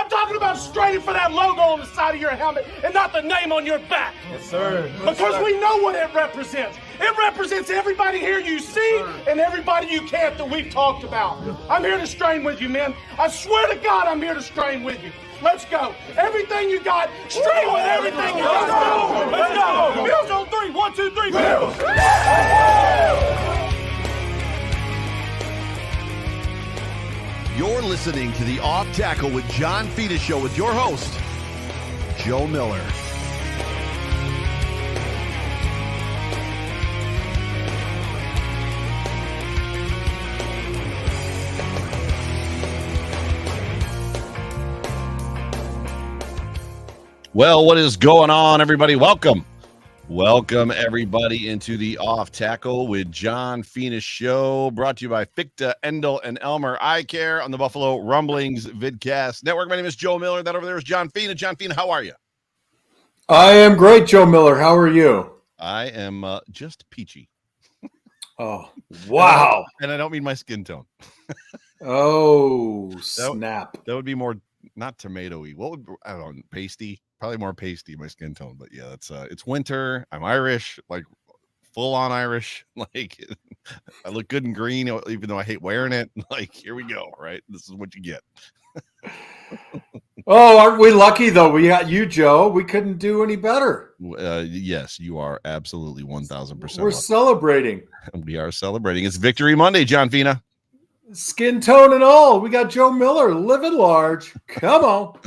I'm talking about straining for that logo on the side of your helmet and not the name on your back. Yes, sir. Because we know what it represents. It represents everybody here you see and everybody you can't that we've talked about. I'm here to strain with you, man. I swear to God, I'm here to strain with you. Let's go. Everything you got, strain with everything you got. Let's go. Bills on 3. 1, 2, 3. Bills. You're listening to the Off Tackle with John Fina show with your host, Joe Miller. Well, what is going on, everybody? Welcome, everybody, into the Off Tackle with John Fina show, brought to you by Fichte, Endel, and Elmer Eye Care on the Buffalo Rumblings Vidcast Network. My name is Joe Miller. That over there is John Fina. John Fina, how are you? I am great, Joe Miller. How are you? I am just peachy. Oh, wow. And I don't mean my skin tone. Oh, snap. That would be more, not tomatoey. What would, I don't know, pasty? Probably more pasty, my skin tone. But yeah, it's winter. I'm Irish, like full on Irish. Like I look good in green, even though I hate wearing it. Like, here we go, right? This is what you get. Oh, aren't we lucky, though? We got you, Joe. We couldn't do any better. Yes, you are absolutely 1,000%. We're celebrating. We are celebrating. It's Victory Monday, John Fina. Skin tone and all. We got Joe Miller living large. Come on.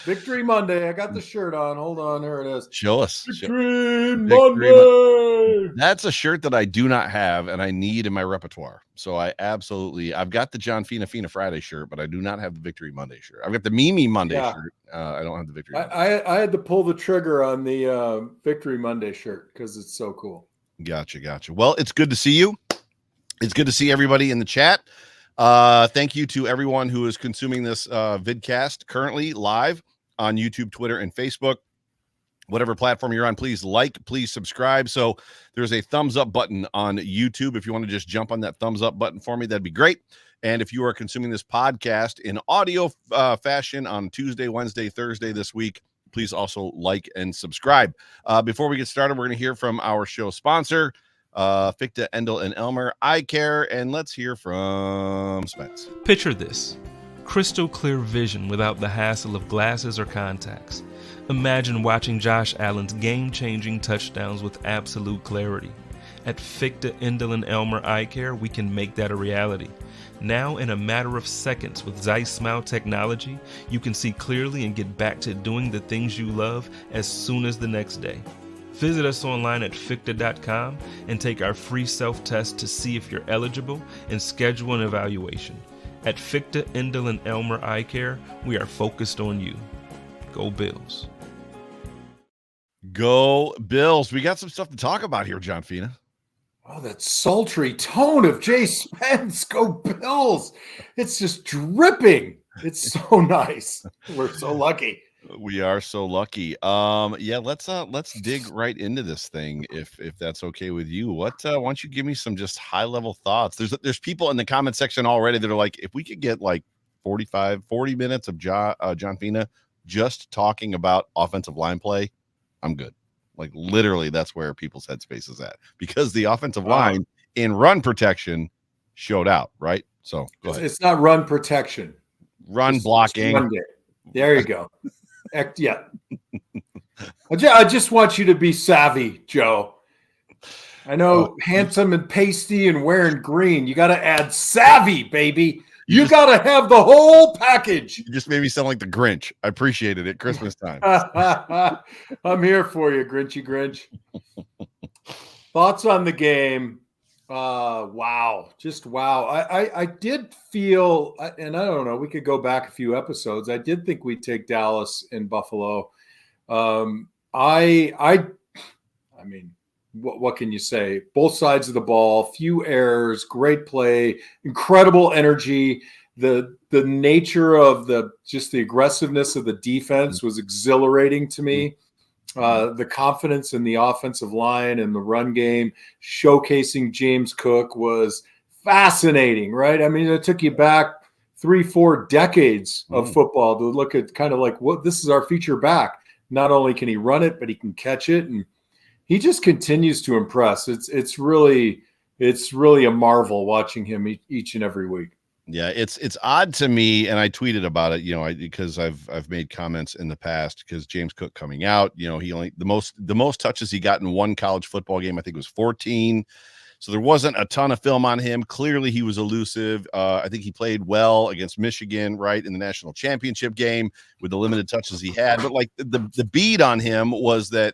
Victory Monday. I got the shirt on. Hold on. Here it is. Show us. Victory Monday. That's a shirt that I do not have and I need in my repertoire. So I've got the John Fina Friday shirt, but I do not have the Victory Monday shirt. I've got the Mimi Monday shirt. I don't have the Victory Monday. I had to pull the trigger on the Victory Monday shirt because it's so cool. Gotcha. Well, it's good to see you. It's good to see everybody in the chat. Thank you to everyone who is consuming this vidcast currently live on YouTube, Twitter, and Facebook. Whatever platform you're on, please like, please subscribe. So there's a thumbs up button on YouTube. If you want to just jump on that thumbs up button for me, that'd be great. And if you are consuming this podcast in audio fashion on Tuesday, Wednesday, Thursday this week, please also like and subscribe. Before we get started, we're going to hear from our show sponsor, Fichte, Endel, and Elmer Eye Care, and let's hear from Spence. Picture this: crystal clear vision without the hassle of glasses or contacts. Imagine watching Josh Allen's game-changing touchdowns with absolute clarity. At Fichte, Endel, and Elmer Eye Care, we can make that a reality. Now, in a matter of seconds with Zeiss Smile technology, you can see clearly and get back to doing the things you love as soon as the next day. Visit us online at Fichte.com and take our free self-test to see if you're eligible and schedule an evaluation. At Fichte, Endel, and Elmer Eye Care, we are focused on you. Go Bills. Go Bills. We got some stuff to talk about here, John Fina. Oh, that sultry tone of Jay Spence. Go Bills. It's just dripping. It's so nice. We're so lucky. We are so lucky. Let's dig right into this thing if that's okay with you. Why don't you give me some just high level thoughts? There's people in the comment section already that are like, if we could get like 40 minutes of John Fina just talking about offensive line play, I'm good. Like literally that's where people's headspace is at, because the offensive line in run protection showed out, right? So go ahead. It's not run protection. Run blocking. There you go. Yeah. I just want you to be savvy, Joe. I know handsome and pasty and wearing green. You got to add savvy, baby. You got to have the whole package. You just made me sound like the Grinch. I appreciated it. Christmas time. I'm here for you, Grinchy Grinch. Thoughts on the game? Wow. Just wow. I did feel, and I don't know, we could go back a few episodes. I did think we'd take Dallas in Buffalo. I mean, what can you say? Both sides of the ball, few errors, great play, incredible energy. The nature of the aggressiveness of the defense was exhilarating to me. The confidence in the offensive line and the run game, showcasing James Cook was fascinating, right? I mean, it took you back 3-4 decades of football to look at kind of like what this is our feature back. Not only can he run it, but he can catch it, and he just continues to impress. It's really a marvel watching him each and every week. Yeah, it's odd to me, and I tweeted about it, because I've made comments in the past because James Cook coming out, he only the most touches he got in one college football game, I think, was 14. So there wasn't a ton of film on him. Clearly, he was elusive. I think he played well against Michigan, right, in the national championship game with the limited touches he had. But like the beat on him was that,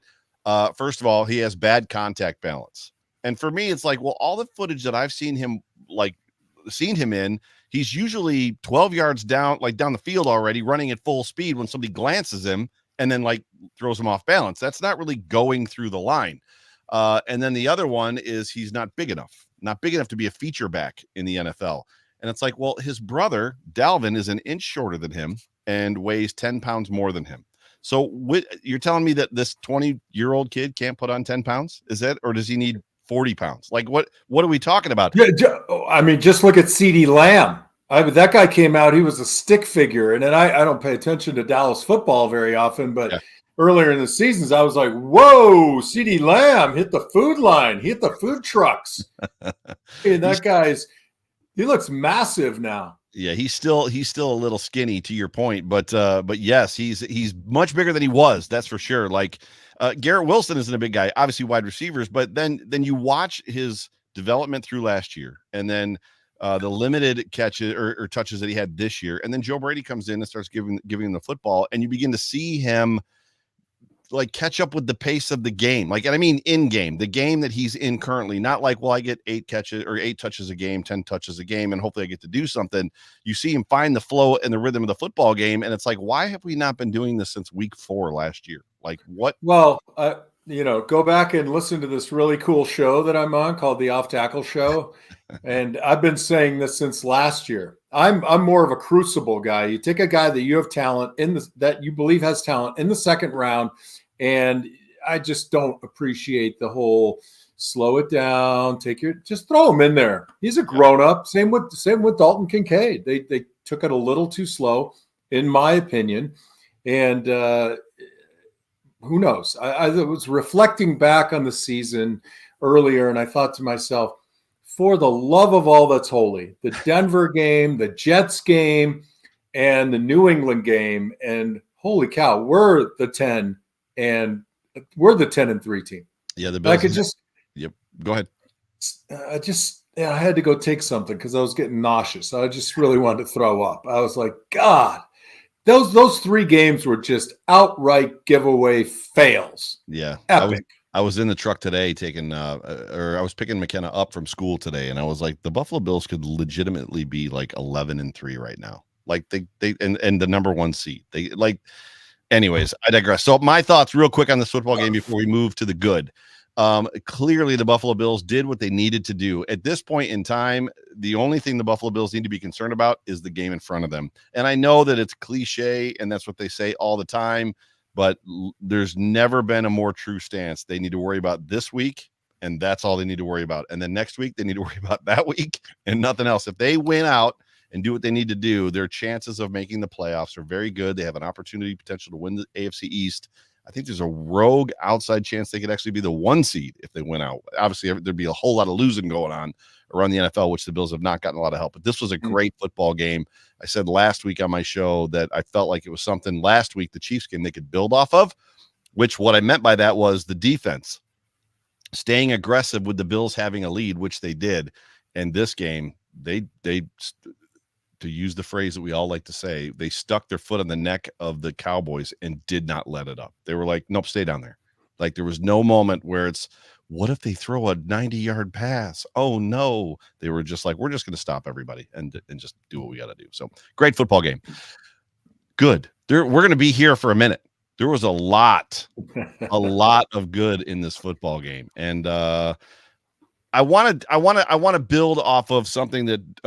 first of all, he has bad contact balance. And for me, it's like, well, all the footage that I've seen him in, he's usually 12 yards down the field already, running at full speed when somebody glances him and then throws him off balance. That's not really going through the line. And then the other one is he's not big enough to be a feature back in the NFL. And it's like, well, his brother Dalvin is an inch shorter than him and weighs 10 pounds more than him. So you're telling me that this 20-year-old kid can't put on 10 pounds? Is that, or does he need 40 pounds? Like what are we talking about? Yeah, I mean, just look at CeeDee Lamb. That guy came out, he was a stick figure. And then I don't pay attention to Dallas football very often, but earlier in the seasons, I was like, whoa, CeeDee Lamb hit the food line, hit the food trucks. And that he looks massive now. Yeah, he's still a little skinny, to your point, but yes, he's much bigger than he was. That's for sure. Like Garrett Wilson isn't a big guy, obviously wide receivers, but then you watch his development through last year, and then the limited catches or touches that he had this year, and then Joe Brady comes in and starts giving him the football, and you begin to see him catch up with the pace of the game. And I mean in game, the game that he's in currently, not like, well, I get 8 touches a game, 10 touches a game, and hopefully I get to do something. You see him find the flow and the rhythm of the football game. And it's like, why have we not been doing this since week 4 last year? Like what? Well, go back and listen to this really cool show that I'm on called the Off Tackle Show. And I've been saying this since last year. I'm more of a crucible guy. You take a guy that you have talent that you believe has talent in the second round, and I just don't appreciate the whole slow it down, just throw him in there. He's a grown up. Same with Dalton Kincaid. They took it a little too slow, in my opinion. And who knows? I was reflecting back on the season earlier, and I thought to myself, for the love of all that's holy, the Denver game, the Jets game, and the New England game, and holy cow, we're the 10 and 3 team. Yeah, the Bills. Yep. Go ahead. I had to go take something because I was getting nauseous. I just really wanted to throw up. I was like, God, those 3 games were just outright giveaway fails. Yeah, epic. I was in the truck today I was picking McKenna up from school today, and I was like, the Buffalo Bills could legitimately be 11-3 right now. They and the number 1 seed. Anyways, I digress. So my thoughts real quick on this football game before we move to the good. Clearly the Buffalo Bills did what they needed to do. At this point in time, the only thing the Buffalo Bills need to be concerned about is the game in front of them. And I know that it's cliche and that's what they say all the time, but there's never been a more true stance. They need to worry about this week, and that's all they need to worry about. And then next week, they need to worry about that week and nothing else. If they win out and do what they need to do, their chances of making the playoffs are very good. They have an opportunity potential to win the AFC East. I think there's a rogue outside chance they could actually be the 1 seed if they win out. Obviously, there'd be a whole lot of losing going on around the NFL, which the Bills have not gotten a lot of help. But this was a great football game. I said last week on my show that I felt like it was something last week, the Chiefs game, they could build off of, which what I meant by that was the defense staying aggressive with the Bills having a lead, which they did. And this game, they to use the phrase that we all like to say, they stuck their foot on the neck of the Cowboys and did not let it up. They were like, nope, stay down there. There was no moment where it's, what if they throw a 90-yard pass? Oh, no. They were just like, we're just going to stop everybody and just do what we got to do. So great football game. Good. We're going to be here for a minute. There was a lot of good in this football game. And I want to build off of something that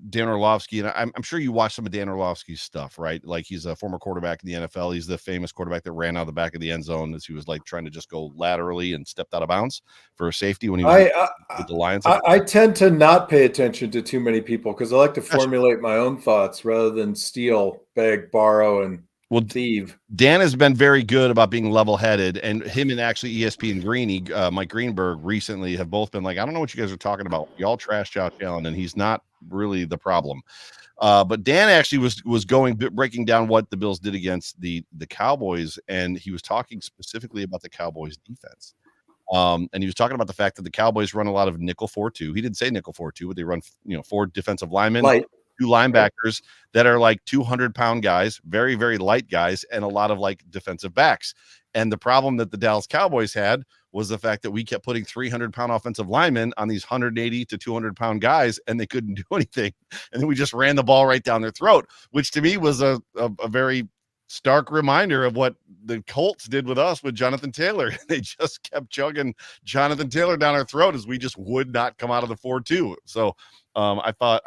Dan Orlovsky, and I'm sure you watched some of Dan Orlovsky's stuff, right? Like, he's a former quarterback in the NFL. He's the famous quarterback that ran out of the back of the end zone as he was like trying to just go laterally and stepped out of bounds for a safety when he was with the Lions. I tend to not pay attention to too many people because I like to formulate my own thoughts rather than steal, beg, borrow, and thieve. Dan has been very good about being level-headed, and him and actually ESPN Greeny, Mike Greenberg, recently have both been like, I don't know what you guys are talking about. Y'all trash Josh Allen, and he's not really the problem. But Dan actually was breaking down what the Bills did against the Cowboys, and he was talking specifically about the Cowboys defense. And he was talking about the fact that the Cowboys run a lot of nickel 4-2. He didn't say nickel 4-2, but they run 4 defensive linemen. Light. 2 linebackers that are like 200-pound guys, very, very light guys, and a lot of like defensive backs. And the problem that the Dallas Cowboys had was the fact that we kept putting 300-pound offensive linemen on these 180 to 200-pound guys, and they couldn't do anything. And then we just ran the ball right down their throat, which to me was a very stark reminder of what the Colts did with us with Jonathan Taylor. They just kept chugging Jonathan Taylor down our throat as we just would not come out of the 4-2. So I thought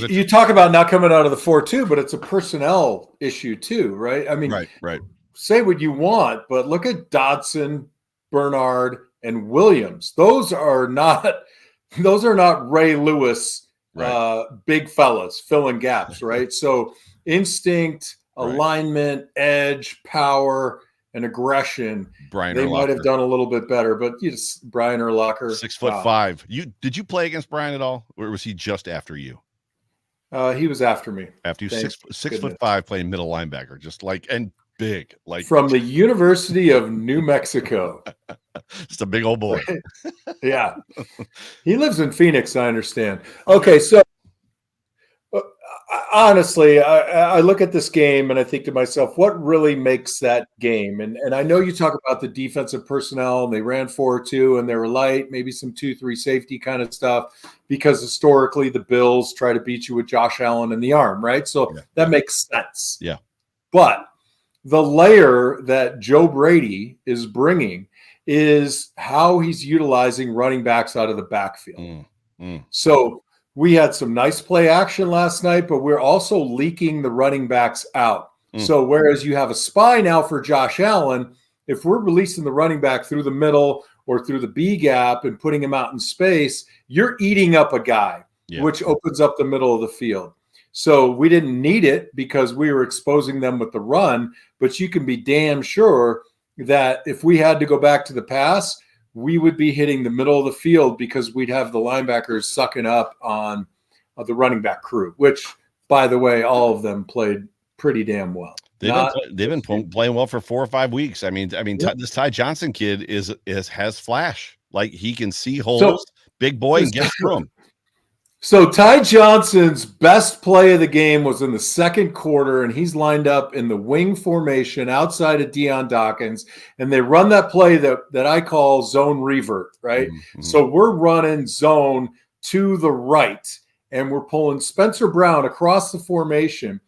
you talk about not coming out of the 4-2, but it's a personnel issue too, right? I mean, right. Say what you want, but look at Dodson, Bernard, and Williams. Those are not Ray Lewis, big fellas filling gaps, right? So instinct, alignment, edge, power, and aggression. They might have done a little bit better, but Brian Urlacher, 6'5". Did you play against Brian at all, or was he just after you? He was after me. After you, 6'5", playing middle linebacker, just like, and big, like from the University of New Mexico. Just a big old boy. Yeah, he lives in Phoenix, I understand. Okay, so. Honestly, I look at this game and I think to myself, what really makes that game? And I know you talk about the defensive personnel, and they ran 4-2 and they were light, maybe some 2-3 safety kind of stuff, because historically the Bills try to beat you with Josh Allen in the arm, right? So that makes sense. Yeah. But the layer that Joe Brady is bringing is how he's utilizing running backs out of the backfield. So we had some nice play action last night, but we're also leaking the running backs out. So whereas you have a spy now for Josh Allen, if we're releasing the running back through the middle or through the B gap and putting him out in space, you're eating up a guy, which opens up the middle of the field. So we didn't need it because we were exposing them with the run, but you can be damn sure that if we had to go back to the pass, we would be hitting the middle of the field because we'd have the linebackers sucking up on the running back crew, which, by the way, all of them played pretty damn well. They've been playing well for 4 or 5 weeks. I mean, this Ty Johnson kid has flash. Like, he can see holes, big boy, and get through them. So Ty Johnson's best play of the game was in the second quarter, and he's lined up in the wing formation outside of Dion Dawkins, and they run that play that I call zone revert, right? So we're running zone to the right, and we're pulling Spencer Brown across the formation.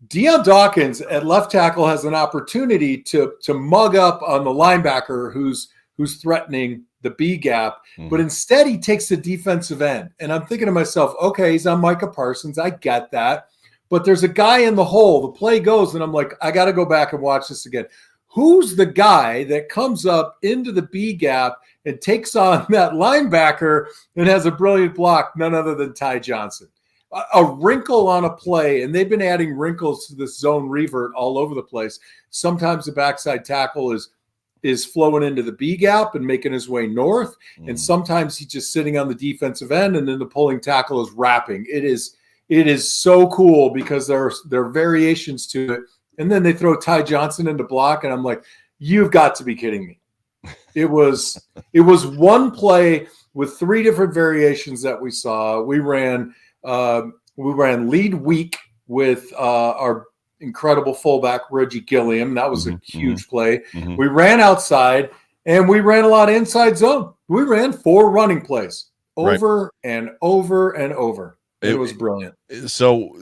Dion Dawkins at left tackle has an opportunity to mug up on the linebacker who's threatening the B gap, but instead he takes the defensive end. And I'm thinking to myself, okay, he's on Micah Parsons. I get that. But there's a guy in the hole. The play goes, and I'm like, I got to go back and watch this again. Who's the guy that comes up into the B gap and takes on that linebacker and has a brilliant block? None other than Ty Johnson. A wrinkle on a play, and they've been adding wrinkles to this zone revert all over the place. Sometimes the backside tackle is flowing into the B gap and making his way north. And sometimes he's just sitting on the defensive end, and then the pulling tackle is wrapping. It is so cool because there are variations to it. And then they throw Ty Johnson into block, and I'm like, you've got to be kidding me. It was one play with 3 different variations that we saw. We ran lead weak with our incredible fullback Reggie Gilliam. That was a huge play. We ran outside, and we ran a lot of inside zone. We ran 4 running plays over and over and over. It was brilliant. So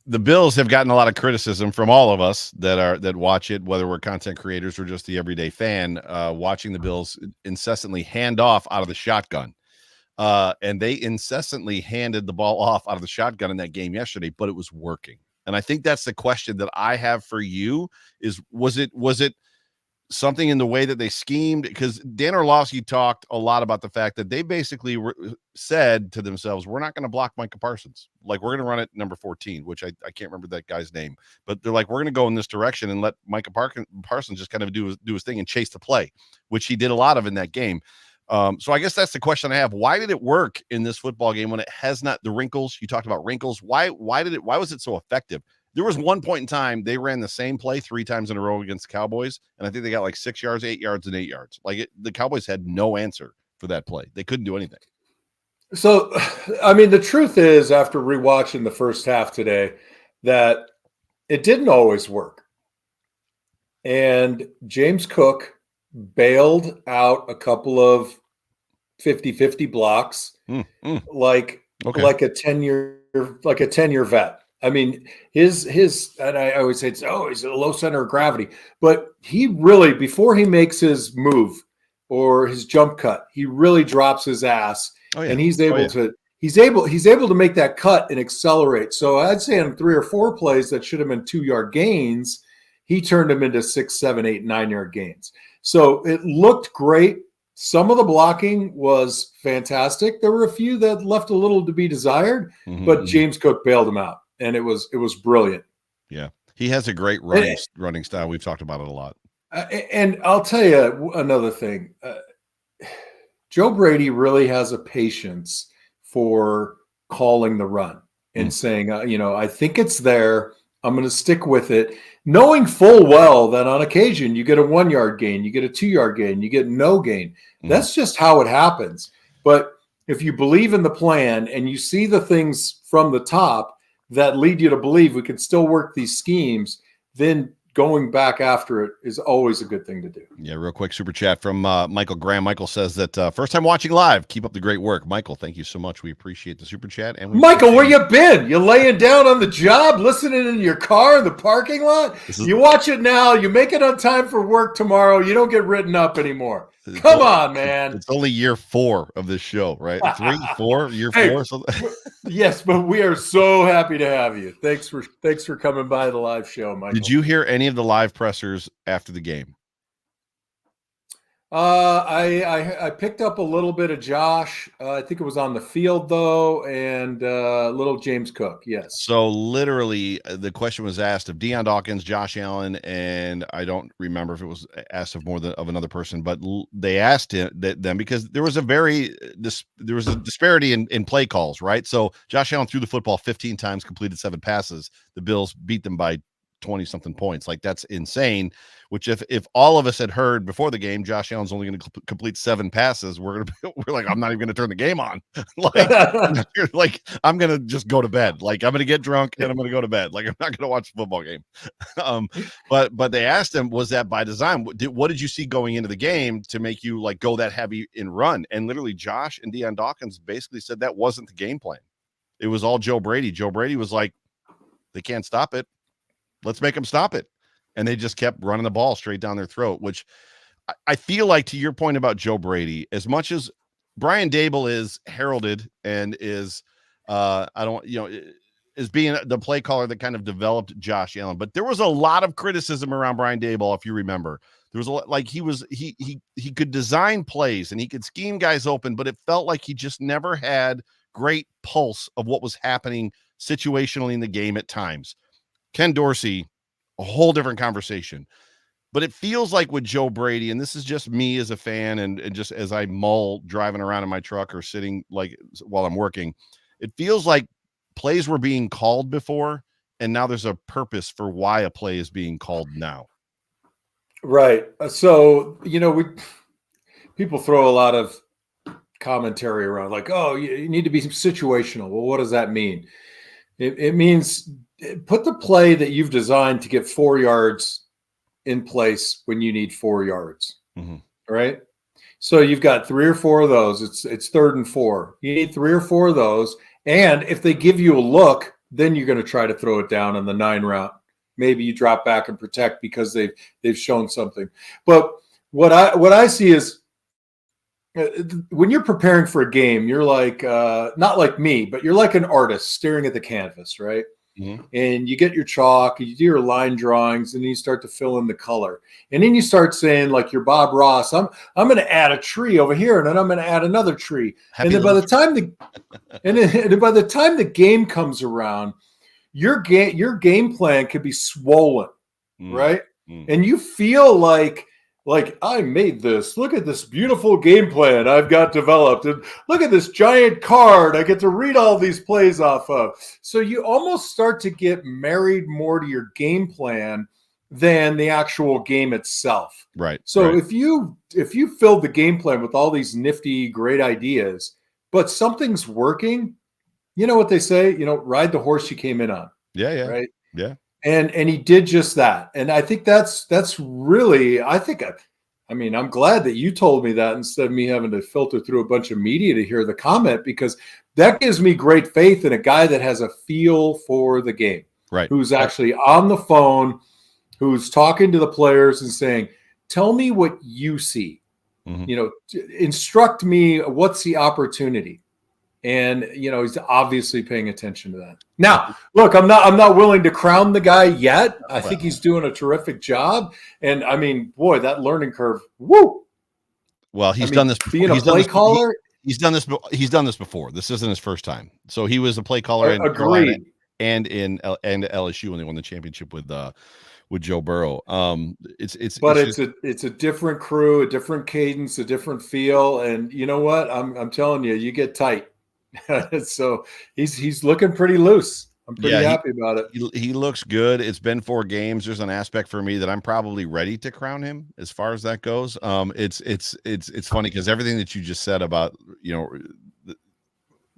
the Bills have gotten a lot of criticism from all of us that watch it, whether we're content creators or just the everyday fan, watching the Bills incessantly hand off out of the shotgun. and they incessantly handed the ball off out of the shotgun in that game yesterday, but it was working. And I think that's the question that I have for you is, was it something in the way that they schemed? Because Dan Orlovsky talked a lot about the fact that they basically said to themselves, we're not going to block Micah Parsons. Like, we're going to run it number 14, which I can't remember that guy's name, but they're like, we're going to go in this direction and let Micah Parsons just kind of do his thing and chase the play, which he did a lot of in that game. So I guess that's the question I have. Why did it work in this football game when it has not the wrinkles? You talked about wrinkles. Why was it so effective? There was one point in time they ran the same play 3 times in a row against the Cowboys, and I think they got like 6 yards, 8 yards, and 8 yards. The Cowboys had no answer for that play. They couldn't do anything. So, I mean, the truth is, after rewatching the first half today, that it didn't always work. And James Cook bailed out a couple of 50-50 blocks like a 10-year vet. I mean, his and I always say, he's a low center of gravity, but he really, before he makes his move or his jump cut, he really drops his ass, and he's able to make that cut and accelerate. So I'd say on 3 or 4 plays that should have been 2-yard gains, he turned them into 6, 7, 8, 9-yard gains. So it looked great. Some of the blocking was fantastic. There were a few that left a little to be desired, but James Cook bailed him out, and it was brilliant. Yeah, he has a great running style. We've talked about it a lot. And I'll tell you another thing. Joe Brady really has a patience for calling the run and saying, I think it's there. I'm going to stick with it, knowing full well that on occasion you get a 1-yard gain, you get a 2-yard gain, you get no gain. That's just how it happens. But if you believe in the plan and you see the things from the top that lead you to believe we can still work these schemes, then going back after it is always a good thing to do. Yeah, real quick super chat from Michael Graham. Michael says that first time watching live. Keep up the great work. Michael, thank you so much. We appreciate the super chat. And Michael, where you been? You laying down on the job, listening in your car in the parking lot? You watch it now. You make it on time for work tomorrow. You don't get written up anymore. Come on, man. It's only year 4 of this show, right? 3, 4, year 4. So yes, but we are so happy to have you. Thanks for coming by the live show, Michael. Did you hear any of the live pressers after the game? I picked up a little bit of Josh. I think it was on the field though, and little James Cook. Yes. So literally, the question was asked of Deion Dawkins, Josh Allen, and I don't remember if it was asked of more than of another person, but they asked them because there was a disparity in play calls, right? So Josh Allen threw the football 15 times, completed 7 passes. The Bills beat them by 20 something points. Like, that's insane. Which if all of us had heard before the game, Josh Allen's only going to complete 7 passes, we're like, I'm not even going to turn the game on. like I'm going to just go to bed. Like, I'm going to get drunk and I'm going to go to bed. Like, I'm not going to watch the football game. But they asked him, was that by design? What did you see going into the game to make you like go that heavy in run? And literally Josh and Deion Dawkins basically said that wasn't the game plan. It was all Joe Brady. Joe Brady was like, they can't stop it. Let's make them stop it. And they just kept running the ball straight down their throat, which I feel like, to your point about Joe Brady, as much as Brian Daboll is heralded and is, is being the play caller that kind of developed Josh Allen, but there was a lot of criticism around Brian Daboll. If you remember, there was a lot, like he could design plays and he could scheme guys open, but it felt like he just never had great pulse of what was happening situationally in the game at times. Ken Dorsey, a whole different conversation. But it feels like with Joe Brady, and this is just me as a fan and just as I mull driving around in my truck or sitting like while I'm working, it feels like plays were being called before, and now there's a purpose for why a play is being called now. Right. So, people throw a lot of commentary around like, oh, you need to be situational. Well, what does that mean? It means put the play that you've designed to get 4 yards in place when you need 4 yards. Right. So you've got 3 or 4 of those. It's 3rd and 4. You need 3 or 4 of those. And if they give you a look, then you're going to try to throw it down on the 9 route. Maybe you drop back and protect because they've shown something. But what I see is when you're preparing for a game, you're like, not like me, but you're like an artist staring at the canvas, right? Mm-hmm. And you get your chalk, you do your line drawings, and then you start to fill in the color. And then you start saying, like you're Bob Ross, I'm going to add a tree over here, and then I'm going to add another tree. And then by the time the game comes around, your game plan could be swollen, right? And you feel like I made this. Look at this beautiful game plan I've got developed. And look at this giant card I get to read all these plays off of. So you almost start to get married more to your game plan than the actual game itself. Right. So right. if you filled the game plan with all these nifty, great ideas, but something's working, you know what they say, ride the horse you came in on. Yeah. Yeah. Right. Yeah. And he did just that. And I think that's really, I'm glad that you told me that instead of me having to filter through a bunch of media to hear the comment, because that gives me great faith in a guy that has a feel for the game, right? Who's actually on the phone, who's talking to the players and saying, tell me what you see, instruct me. What's the opportunity? And, he's obviously paying attention to that. Now, look, I'm not willing to crown the guy yet. I think he's doing a terrific job. And, boy, that learning curve, woo. Well, he's done this before. Being a play caller. He's done this before. This isn't his first time. So he was a play caller in Carolina and in LSU when they won the championship with Joe Burrow. It's a different crew, a different cadence, a different feel. And you know what? I'm telling you, you get tight. So he's looking pretty loose. I'm pretty happy about it. He looks good. It's been 4 games. There's an aspect for me that I'm probably ready to crown him as far as that goes. It's funny because everything that you just said about,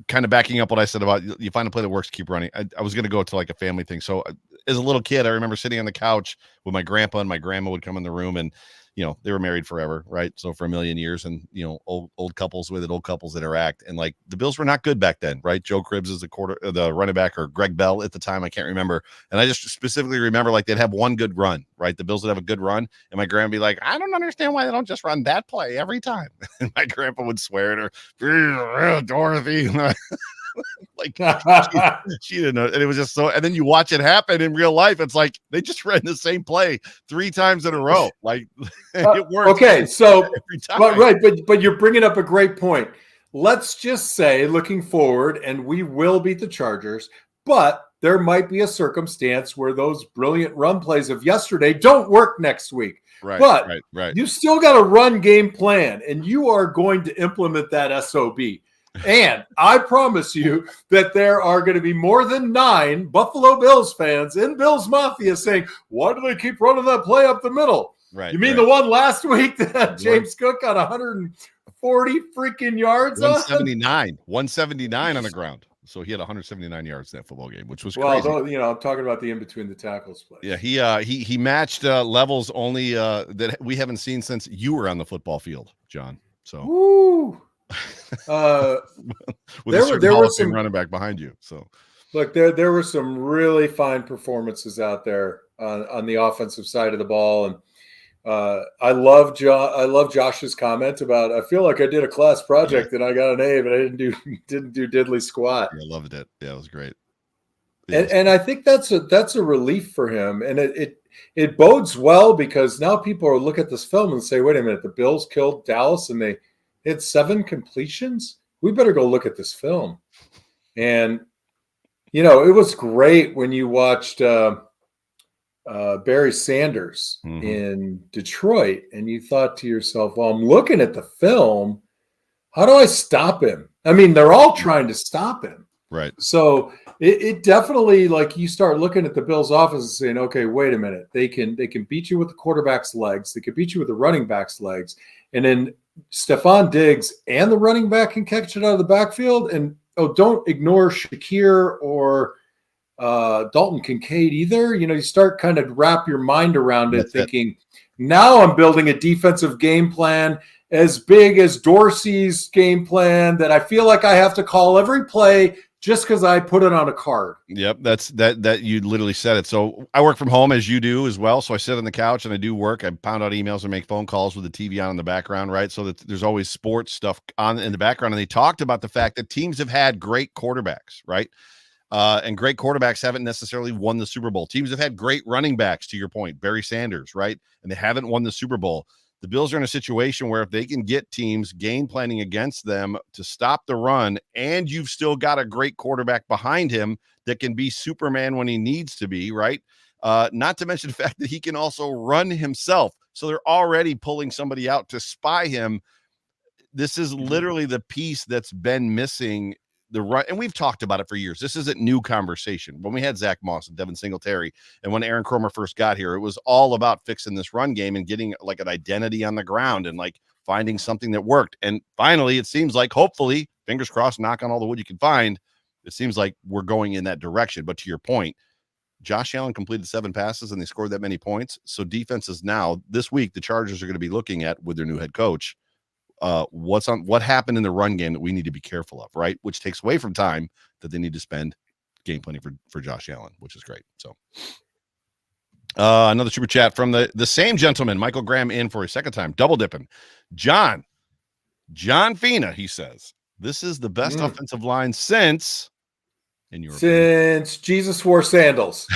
kind of backing up what I said about you find a play that works, keep running. I was going to go to like a family thing. So as a little kid, I remember sitting on the couch with my grandpa, and my grandma would come in the room, and they were married forever, right? So for a million years, and old couples with it, old couples interact, and like the Bills were not good back then, right? Joe Cribbs is the running back, or Greg Bell at the time, I can't remember. And I just specifically remember like they'd have one good run, right? The Bills would have a good run, and my grandma would be like, I don't understand why they don't just run that play every time. And my grandpa would swear at her, Dorothy. Like she didn't know, and it was just so. And then you watch it happen in real life. It's like they just ran the same play 3 times in a row. Like it works. Okay, so every time. But you're bringing up a great point. Let's just say, looking forward, and we will beat the Chargers, but there might be a circumstance where those brilliant run plays of yesterday don't work next week. Right. But right. You still got a run game plan, and you are going to implement that SOB. And I promise you that there are going to be more than 9 Buffalo Bills fans in Bills Mafia saying, why do they keep running that play up the middle? Right. You mean the one last week that James Cook got 140 freaking yards 179 on the ground. So he had 179 yards in that football game, which was crazy. Well, I'm talking about the in between the tackles play. Yeah, he matched levels only that we haven't seen since you were on the football field, John. So woo. there were some running back behind you. So look, there were some really fine performances out there on the offensive side of the ball, and I love Josh's comment about I feel like I did a class project and I got an A, but I didn't do diddly squat. I loved it. Yeah, it was great. And I think that's a relief for him, and it bodes well because now people will look at this film and say, wait a minute, the Bills killed Dallas and they had 7 completions. We better go look at this film. And, it was great when you watched Barry Sanders in Detroit and you thought to yourself, well, I'm looking at the film. How do I stop him? I mean, they're all trying to stop him. Right. So it definitely, like, you start looking at the Bills' offense and saying, okay, wait a minute. They can beat you with the quarterback's legs. They can beat you with the running back's legs. And then Stephon Diggs and the running back can catch it out of the backfield. And, don't ignore Shakir or Dalton Kincaid either. You start kind of wrap your mind around it, thinking, now I'm building a defensive game plan as big as Dorsey's game plan that I feel like I have to call every play just because I put it on a card. Yep, that you literally said it. So I work from home as you do as well. So I sit on the couch and I do work. I pound out emails and make phone calls with the TV on in the background, right? So that there's always sports stuff on in the background. And they talked about the fact that teams have had great quarterbacks, right? And great quarterbacks haven't necessarily won the Super Bowl. Teams have had great running backs, to your point, Barry Sanders, right? And they haven't won the Super Bowl. The Bills are in a situation where if they can get teams game planning against them to stop the run, and you've still got a great quarterback behind him that can be Superman when he needs to be, right? Not to mention the fact that he can also run himself. So they're already pulling somebody out to spy him. This is literally the piece that's been missing the run. And we've talked about it for years. This isn't new conversation. When we had Zach Moss and Devin Singletary, and when Aaron Kromer first got here, it was all about fixing this run game and getting like an identity on the ground and like finding something that worked. And finally, it seems like, hopefully, fingers crossed, knock on all the wood you can find, it seems like we're going in that direction. But to your point, Josh Allen completed 7 passes and they scored that many points. So defenses now, this week, the Chargers are going to be looking at with their new head coach, what happened in the run game that we need to be careful of, right? Which takes away from time that they need to spend game planning for Josh Allen, which is great. So another super chat from the same gentleman, Michael Graham, in for a second time, double dipping. John Fina, he says, this is the best offensive line since Jesus wore sandals.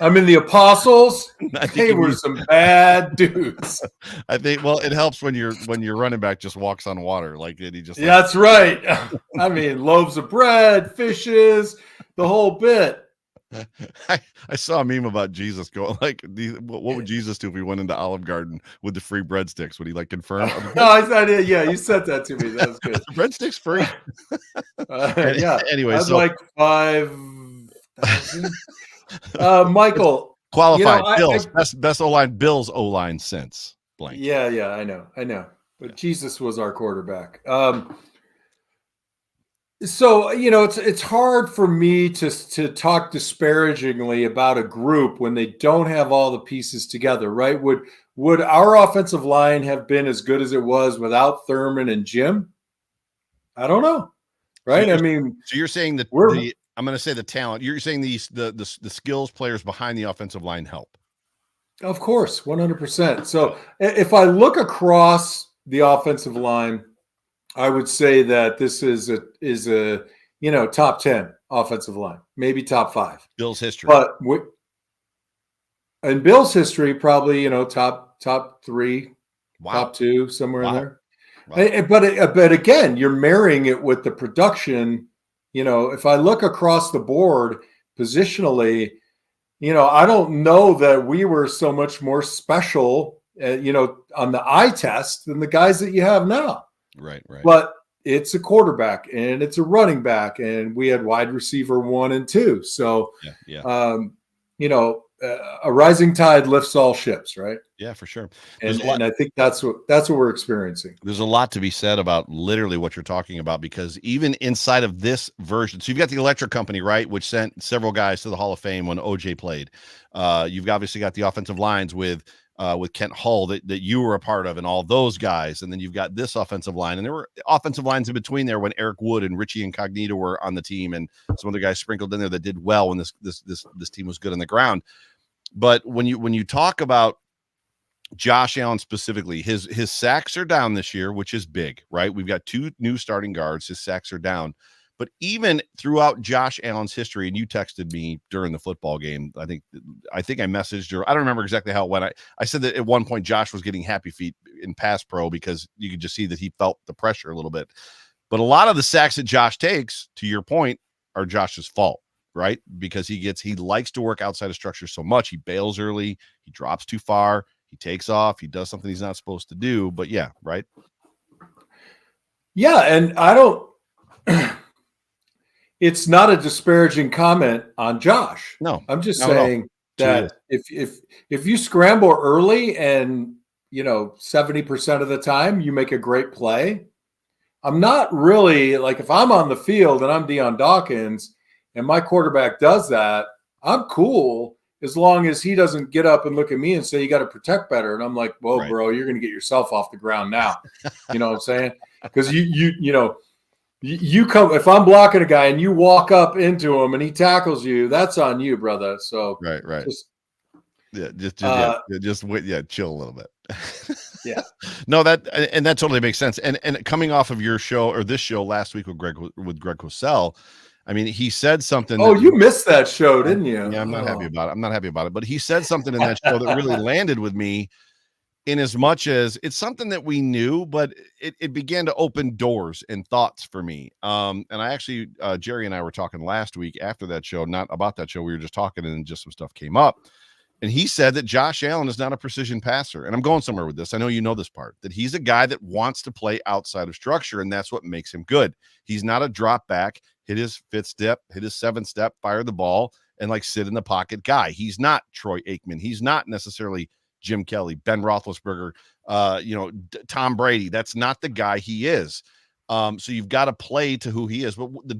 I mean, the apostles, they were some bad dudes. I think, well, it helps when your running back just walks on water. Like, he just, that's right. I mean, loaves of bread, fishes, the whole bit. I saw a meme about Jesus going like, what would Jesus do if he went into Olive Garden with the free breadsticks? Would he like confirm? No, I did. Yeah, you sent that to me. That was good. Breadsticks free. Yeah. Anyway, I'd so like 5,000. Michael, qualified Bills best O-line, Bills O-line since blank. Yeah, I know. But Jesus was our quarterback. So, it's hard for me to talk disparagingly about a group when they don't have all the pieces together, right? Would our offensive line have been as good as it was without Thurman and Jim? I don't know, right? So you're saying that I'm going to say the talent. You're saying the skills players behind the offensive line help. Of course, 100%. So if I look across the offensive line, I would say that this is a top 10 offensive line, maybe top 5. Bills history, but in Bills history, probably top 3, top 2, somewhere in there. Wow. But again, you're marrying it with the production. If I look across the board positionally, I don't know that we were so much more special, on the eye test than the guys that you have now. Right. But it's a quarterback and it's a running back, and we had wide receiver 1 and 2. So, a rising tide lifts all ships, right? Yeah, for sure. And I think that's what we're experiencing. There's a lot to be said about literally what you're talking about, because even inside of this version, so you've got the electric company, right, which sent several guys to the Hall of Fame when OJ played. You've obviously got the offensive lines with Kent Hull that you were a part of, and all those guys. And then you've got this offensive line, and there were offensive lines in between there when Eric Wood and Richie Incognito were on the team, and some other guys sprinkled in there that did well when this team was good on the ground. But when you talk about Josh Allen specifically, his sacks are down this year, which is big, right? We've got 2 new starting guards. His sacks are down. But even throughout Josh Allen's history, and you texted me during the football game, I think I messaged, or I don't remember exactly how it went. I said that at one point Josh was getting happy feet in pass pro because you could just see that he felt the pressure a little bit. But a lot of the sacks that Josh takes, to your point, are Josh's fault, right? Because he likes to work outside of structure so much. He bails early, he drops too far, he takes off, he does something he's not supposed to do. But yeah, right? Yeah, and I don't it's not a disparaging comment on Josh. No, I'm just saying that if you scramble early and 70% of the time you make a great play, I'm not really like, if I'm on the field and I'm Deion Dawkins and my quarterback does that, I'm cool as long as he doesn't get up and look at me and say, you got to protect better. And I'm like, well, bro, you're going to get yourself off the ground now. You know what I'm saying? Because you You come if I'm blocking a guy and you walk up into him and he tackles you, that's on you, brother. So Right. just chill a little bit. Yeah. No, that totally makes sense. And coming off of your show or this show last week with Greg Cosell, I mean, he said something. Oh, you missed that show, didn't you? Yeah, I'm not happy about it. But he said something in that show that really landed with me, in as much as it's something that we knew, but it began to open doors and thoughts for me. And I actually, Jerry and I were talking last week after that show, not about that show. We were just talking and just some stuff came up. And he said that Josh Allen is not a precision passer. And I'm going somewhere with this. I know you know this part, that he's a guy that wants to play outside of structure, and that's what makes him good. He's not a drop back, hit his fifth step, hit his seventh step, fire the ball, and like sit in the pocket guy. He's not Troy Aikman. He's not necessarily Jim Kelly, Ben Roethlisberger, Tom Brady. That's not the guy he is. So you've got to play to who he is. But the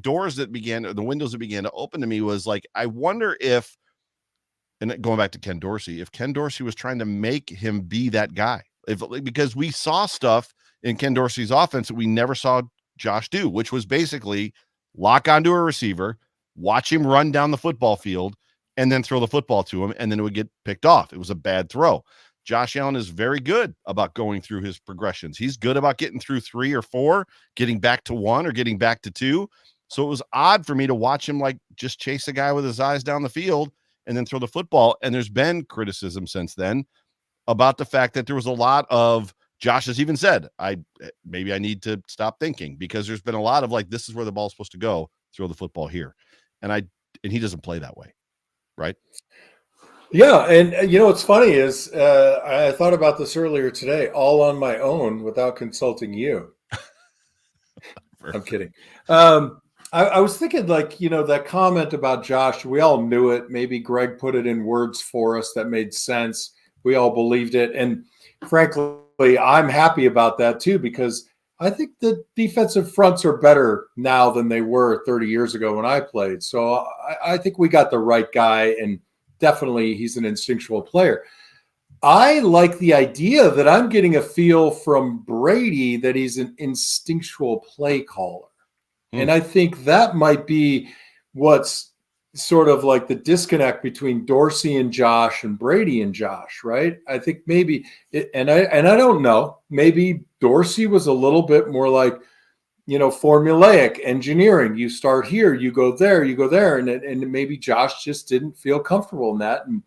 windows that began to open to me was like, I wonder if, and going back to Ken Dorsey, if Ken Dorsey was trying to make him be that guy, because we saw stuff in Ken Dorsey's offense that we never saw Josh do, which was basically lock onto a receiver, watch him run down the football field, and then throw the football to him, and then it would get picked off. It was a bad throw. Josh Allen is very good about going through his progressions. He's good about getting through 3 or 4, getting back to 1 or getting back to 2. So it was odd for me to watch him like just chase a guy with his eyes down the field and then throw the football. And there's been criticism since then about the fact that there was a lot of, Josh has even said, maybe I need to stop thinking, because there's been a lot of like, this is where the ball's supposed to go, throw the football here. And he doesn't play that way. Right. Yeah. And what's funny is I thought about this earlier today, all on my own without consulting you. I'm kidding. I was thinking, like, that comment about Josh, we all knew it. Maybe Greg put it in words for us that made sense. We all believed it. And frankly, I'm happy about that too, because I think the defensive fronts are better now than they were 30 years ago when I played. So I think we got the right guy, and definitely he's an instinctual player. I like the idea that I'm getting a feel from Brady that he's an instinctual play caller. And I think that might be what's sort of like the disconnect between Dorsey and Josh and Brady and Josh, right? I think maybe, and I don't know, maybe Dorsey was a little bit more like, formulaic engineering. You start here, you go there, and maybe Josh just didn't feel comfortable in that. And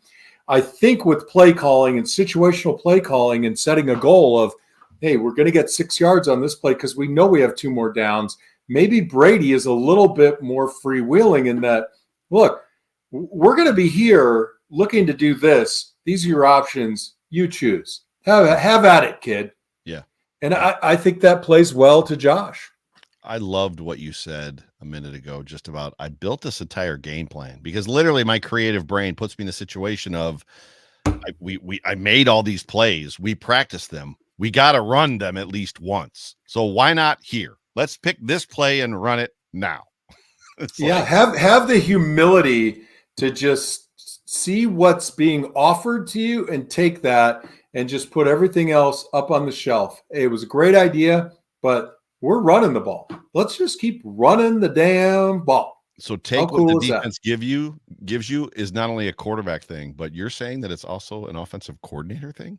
I think with play calling and situational play calling and setting a goal of, hey, we're going to get 6 yards on this play because we know we have 2 more downs. Maybe Brady is a little bit more freewheeling in that, look, we're going to be here looking to do this. These are your options. You choose. Have at it, kid. Yeah. And I think that plays well to Josh. I loved what you said a minute ago, just about, I built this entire game plan, because literally my creative brain puts me in a situation of, I made all these plays. We practiced them. We got to run them at least once. So why not here? Let's pick this play and run it now. Have the humility to just see what's being offered to you and take that and just put everything else up on the shelf. It was a great idea, but we're running the ball. Let's just keep running the damn ball. So take what the defense gives you is not only a quarterback thing, but you're saying that it's also an offensive coordinator thing?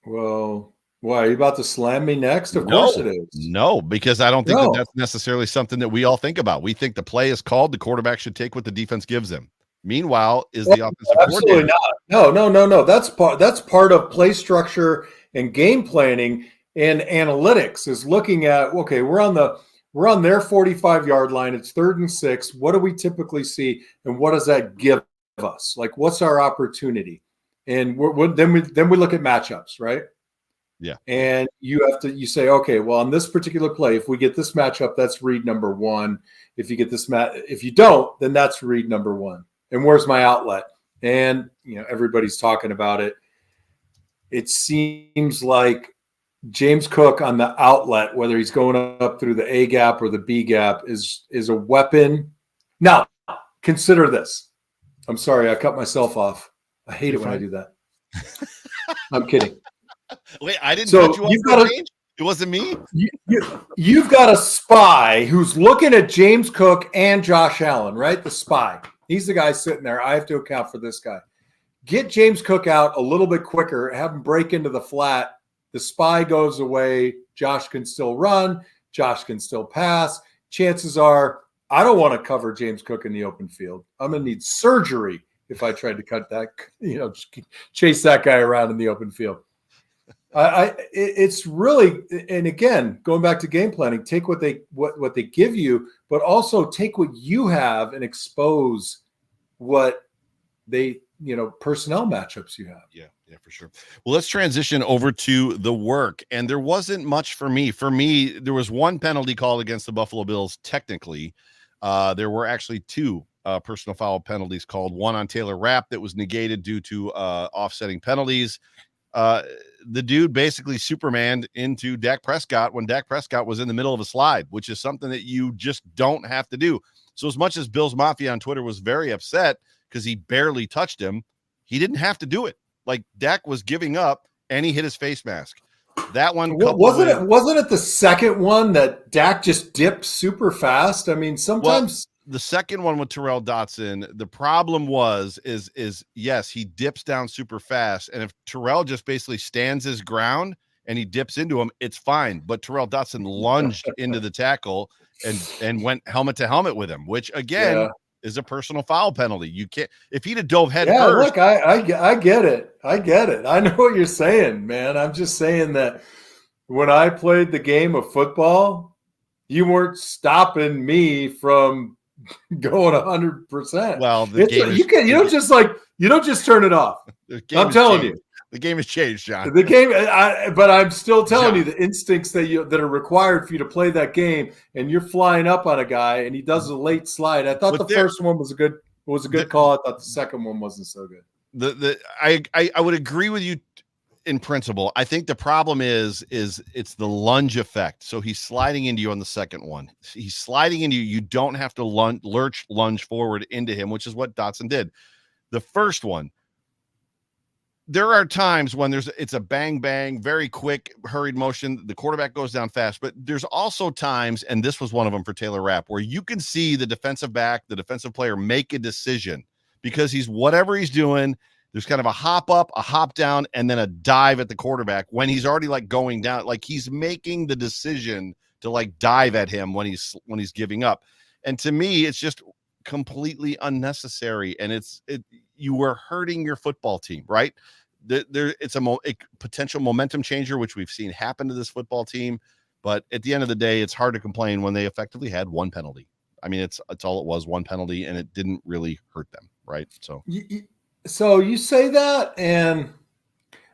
Well, why, are you about to slam me next? Of course it is. No, because I don't think that's necessarily something that we all think about. We think the play is called, the quarterback should take what the defense gives him. Meanwhile, the offensive absolutely coordinator. No. That's part of play structure and game planning and analytics, is looking at, okay, we're on their 45-yard line. It's 3rd and 6. What do we typically see, and what does that give us? Like, what's our opportunity? And then we look at matchups, right? Yeah. And you say, okay, well, on this particular play, if we get this matchup, that's read number 1. If you get this if you don't, then that's read number 1. And where's my outlet? And everybody's talking about it. It seems like James Cook on the outlet, whether he's going up through the A gap or the B gap, is a weapon. Now, consider this. I'm sorry, I cut myself off. I hate it when I do that. I'm kidding. Wait, I didn't cut you off for a change? It wasn't me. You've got a spy who's looking at James Cook and Josh Allen, right? The spy. He's the guy sitting there. I have to account for this guy. Get James Cook out a little bit quicker. Have him break into the flat. The spy goes away. Josh can still run. Josh can still pass. Chances are I don't want to cover James Cook in the open field. I'm going to need surgery if I tried to cut that, chase that guy around in the open field. It's really, and again, going back to game planning, take what they give you, but also take what you have and expose what they, personnel matchups you have. Yeah, for sure. Well, let's transition over to the work. And there wasn't much for me. For me, there was one penalty called against the Buffalo Bills. Technically, there were actually two personal foul penalties called. One on Taylor Rapp that was negated due to offsetting penalties. The dude basically Supermaned into Dak Prescott when Dak Prescott was in the middle of a slide, which is something that you just don't have to do. So as much as Bills Mafia on Twitter was very upset because he barely touched him, he didn't have to do it. Like Dak was giving up and he hit his face mask. That one wasn't it the second one that Dak just dipped super fast? I mean, sometimes the second one with Terrell Dotson, the problem is yes, he dips down super fast. And if Terrell just basically stands his ground and he dips into him, it's fine. But Terrell Dotson lunged into the tackle and went helmet to helmet with him, which again is a personal foul penalty. You can't, if he'd have dove head first. Look, I get it. I get it. I know what you're saying, man. I'm just saying that when I played the game of football, you weren't stopping me from going 100%. Well, you don't just turn it off. I'm telling you, the game has changed, John. The game, but I'm still telling you the instincts that are required for you to play that game. And you're flying up on a guy, and he does a late slide. I thought first one was a good call. I thought the second one wasn't so good. I would agree with you in principle. I think the problem is it's the lunge effect. So he's sliding into you on the second one. He's sliding into you. You don't have to lunge forward into him, which is what Dotson did. The first one, there are times when it's a bang, bang, very quick, hurried motion. The quarterback goes down fast, but there's also times, and this was one of them for Taylor Rapp, where you can see the defensive back, the defensive player make a decision because whatever he's doing, there's kind of a hop up, a hop down, and then a dive at the quarterback when he's already going down. Like he's making the decision to dive at him when he's giving up. And to me, it's just completely unnecessary. And you were hurting your football team, right? It's a potential momentum changer, which we've seen happen to this football team. But at the end of the day, it's hard to complain when they effectively had one penalty. I mean, it's all it was, one penalty, and it didn't really hurt them, right? So you say that, and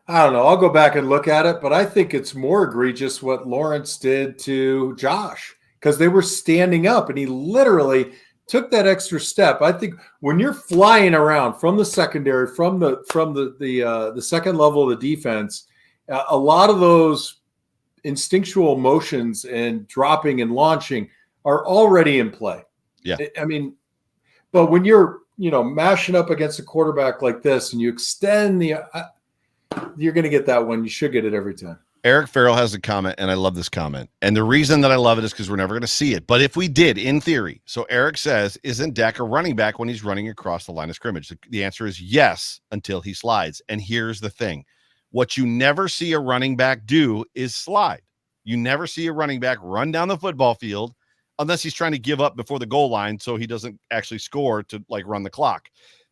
I don't know. I'll go back and look at it, but I think it's more egregious what Lawrence did to Josh because they were standing up, and he literally took that extra step. I think when you're flying around from the secondary, from the second level of the defense, a lot of those instinctual motions and dropping and launching are already in play. Yeah, I mean, but when you're mashing up against a quarterback like this and you extend you're going to get that one. You should get it every time. Eric Farrell has a comment, and I love this comment. And the reason that I love it is because we're never going to see it. But if we did, in theory, so Eric says, isn't Dak a running back when he's running across the line of scrimmage? The answer is yes, until he slides. And here's the thing. What you never see a running back do is slide. You never see a running back run down the football field unless he's trying to give up before the goal line so he doesn't actually score to run the clock.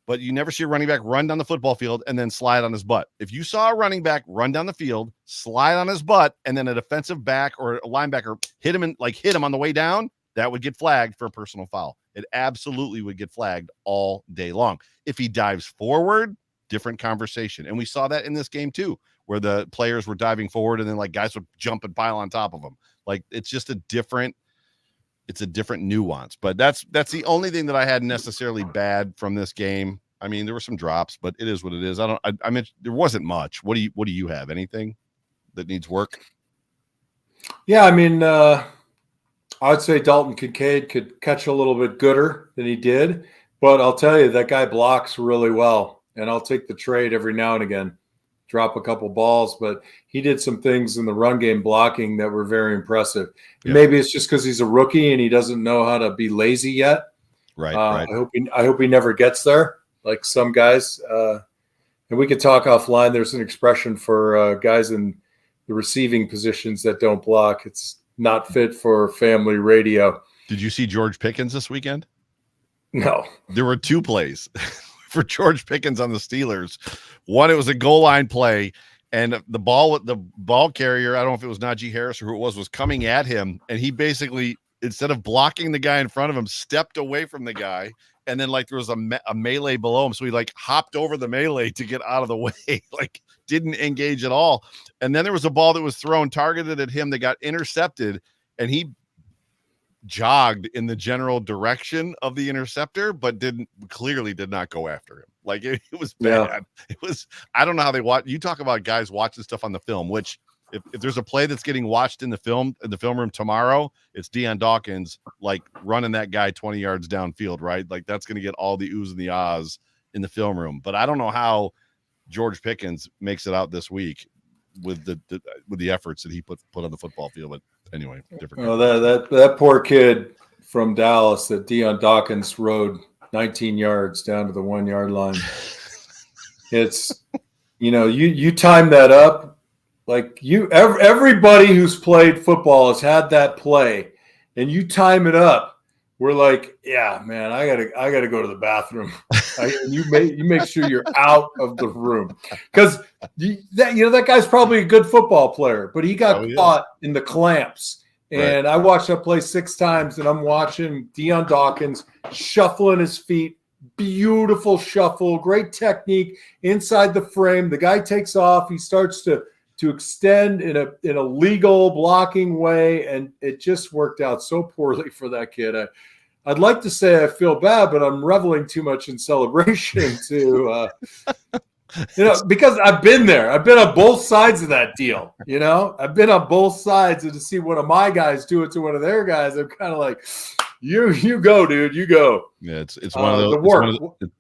But you never see a running back run down the football field and then slide on his butt. If you saw a running back run down the field, slide on his butt, and then a defensive back or a linebacker hit him on the way down, that would get flagged for a personal foul. It absolutely would get flagged all day long. If he dives forward, different conversation. And we saw that in this game too, where the players were diving forward and then guys would jump and pile on top of them. It's just a different nuance, but that's the only thing that I had necessarily bad from this game. I mean, there were some drops, but it is what it is. I mean, there wasn't much. What do you have? Anything that needs work? Yeah. I mean, I would say Dalton Kincaid could catch a little bit gooder than he did, but I'll tell you that guy blocks really well, and I'll take the trade every now and again. drop a couple balls, but he did some things in the run game blocking that were very impressive. Yeah. Maybe it's just because he's a rookie and he doesn't know how to be lazy yet. Right. I hope he never gets there like some guys. And we could talk offline. There's an expression for guys in the receiving positions that don't block. It's not fit for family radio. Did you see George Pickens this weekend? No. There were 2 plays for George Pickens on the Steelers. One, it was a goal line play, and the ball carrier, I don't know if it was Najee Harris or who it was coming at him, and he basically, instead of blocking the guy in front of him, stepped away from the guy, and then like there was a melee below him, so he like hopped over the melee to get out of the way, like didn't engage at all. And then there was a ball that was thrown targeted at him that got intercepted, and he jogged in the general direction of the interceptor, but clearly did not go after him. Like it was bad. Yeah. It was, I don't know how they watch. You talk about guys watching stuff on the film, which if there's a play that's getting watched in the film room tomorrow, it's Deion Dawkins, like running that guy 20 yards downfield, right? Like that's going to get all the oohs and the ahs in the film room. But I don't know how George Pickens makes it out this week with the efforts that he put on the football field. But anyway, different. Oh, that poor kid from Dallas that Deion Dawkins rode 19 yards down to the 1 yard line. It's, you time that up. Like everybody who's played football has had that play, and you time it up. We're like, yeah, man, I gotta go to the bathroom. You make sure you're out of the room because that guy's probably a good football player, but he got caught in the clamps. And I watched that play 6 times, and I'm watching Deion Dawkins shuffling his feet, beautiful shuffle, great technique inside the frame. The guy takes off, he starts to extend in a legal blocking way, and it just worked out so poorly for that kid. I'd like to say I feel bad, but I'm reveling too much in celebration to because I've been there. I've been on both sides of that deal. I've been on both sides, and to see one of my guys do it to one of their guys, I'm kind of like, you go, dude, you go. Yeah, it's one of those. The work.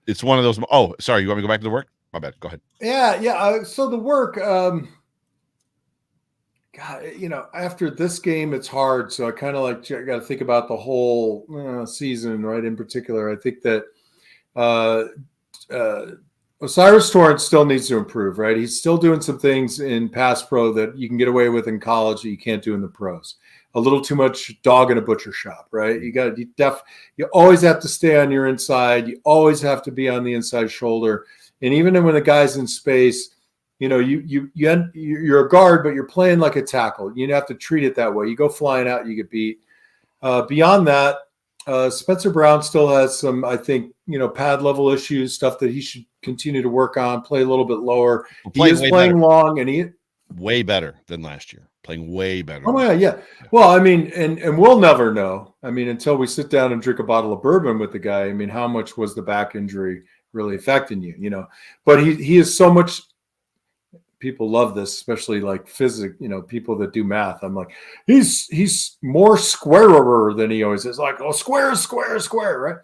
It's one of those. Oh, sorry, you want me to go back to the work? My bad. Go ahead. Yeah. So the work. God, after this game, it's hard. So I kind of got to think about the whole season, right? In particular, I think that Osiris Torrance still needs to improve, right? He's still doing some things in pass pro that you can get away with in college that you can't do in the pros. A little too much dog in a butcher shop, right? You always have to stay on your inside. You always have to be on the inside shoulder. And even when the guy's in space, you're a guard, but you're playing like a tackle. You have to treat it that way. You go flying out, you get beat. Beyond that, Spencer Brown still has some, I think, pad level issues, stuff that he should continue to work on, play a little bit lower. He is playing long, and he way better than last year. Playing way better. Oh yeah. Well, I mean, and we'll never know. I mean, until we sit down and drink a bottle of bourbon with the guy. I mean, how much was the back injury really affecting you? But he is so much. People love this, especially like physics, people that do math. I'm like, he's more squarer than he always is. Like, oh, square, right?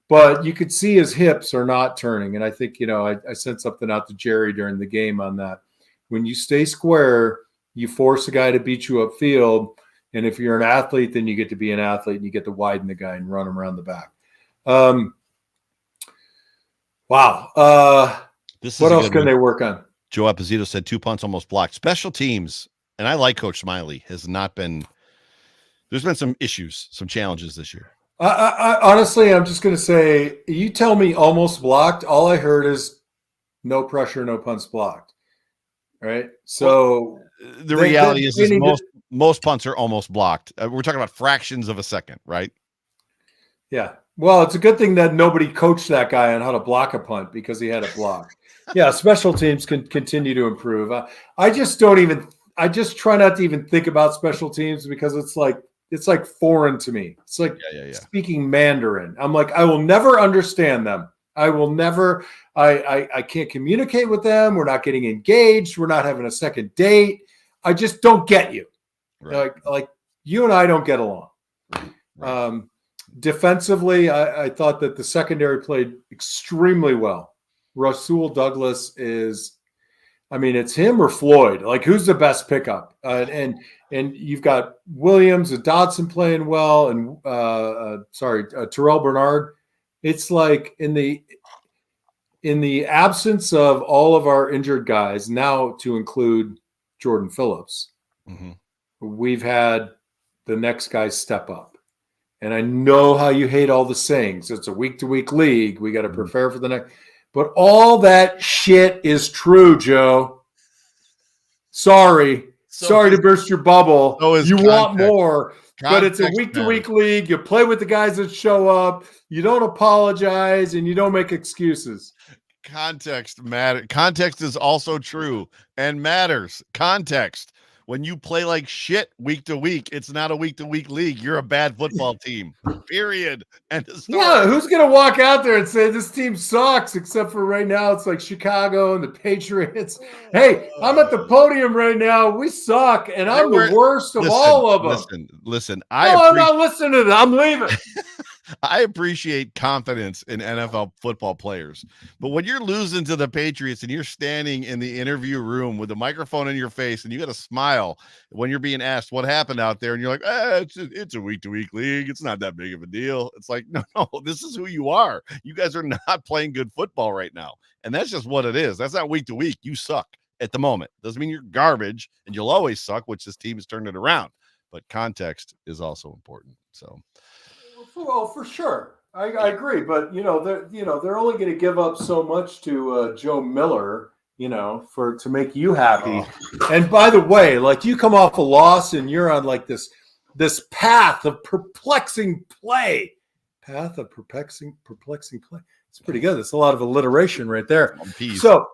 But you could see his hips are not turning. And I think, I sent something out to Jerry during the game on that. When you stay square, you force a guy to beat you upfield. And if you're an athlete, then you get to be an athlete and you get to widen the guy and run him around the back. Wow. What else can they work on? Joe Apposito said 2 punts almost blocked. Special teams, and I like Coach Smiley, has not been – there's been some issues, some challenges this year. I honestly, I'm just going to say, you tell me almost blocked, all I heard is no pressure, no punts blocked, right? So the reality is most punts are almost blocked. We're talking about fractions of a second, right? Yeah. Well, it's a good thing that nobody coached that guy on how to block a punt because he had it blocked. Yeah, special teams can continue to improve. I just try not to even think about special teams because it's like foreign to me. It's like speaking Mandarin. I'm like, I will never understand them. I will never, I can't communicate with them. We're not getting engaged. We're not having a second date. I just don't get you. Right. Like you and I don't get along. Right. Defensively, I thought that the secondary played extremely well. Rasul Douglas is I mean, it's him or Floyd. Like, who's the best pickup? And you've got Williams and Dodson playing well, and Terrell Bernard. It's like in the absence of all of our injured guys, now to include Jordan Phillips, we've had the next guy step up. And I know how you hate all the sayings. It's a week-to-week league. We got to prepare for the next. But all that shit is true, Joe. Sorry to burst your bubble. You want more, but it's a week-to-week league. You play with the guys that show up. You don't apologize, and you don't make excuses. Context matters. Context is also true and matters. Context. When you play like shit week to week, it's not a week-to-week league. You're a bad football team. Period. And yeah, who's going to walk out there and say this team sucks, except for right now it's like Chicago and the Patriots. Hey, I'm at the podium right now. We suck, and I'm the worst of all of them. Listen. I'm not listening to them. I'm leaving. I appreciate confidence in NFL football players, but when you're losing to the Patriots and you're standing in the interview room with a microphone in your face and you got to smile when you're being asked what happened out there, and you're like, it's a week-to-week league. It's not that big of a deal. It's like, no, this is who you are. You guys are not playing good football right now, and that's just what it is. That's not week to week. You suck at the moment. Doesn't mean you're garbage, and you'll always suck, which this team has turned it around. But context is also important. So. Well, for sure, I agree, but they're only going to give up so much to Joe Miller, to make you happy. Oh. And by the way, like, you come off a loss and you're on like this path of perplexing play. Path of perplexing play. It's pretty good. It's a lot of alliteration right there. So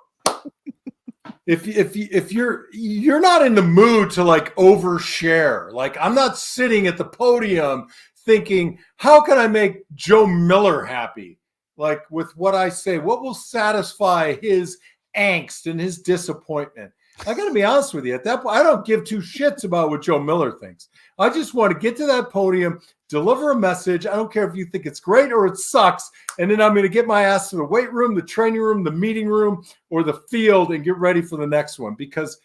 if you're not in the mood to like overshare, like, I'm not sitting at the podium thinking, how can I make Joe Miller happy? Like, with what I say, what will satisfy his angst and his disappointment? I got to be honest with you. At that point, I don't give two shits about what Joe Miller thinks. I just want to get to that podium, deliver a message. I don't care if you think it's great or it sucks. And then I'm going to get my ass to the weight room, the training room, the meeting room, or the field and get ready for the next one, because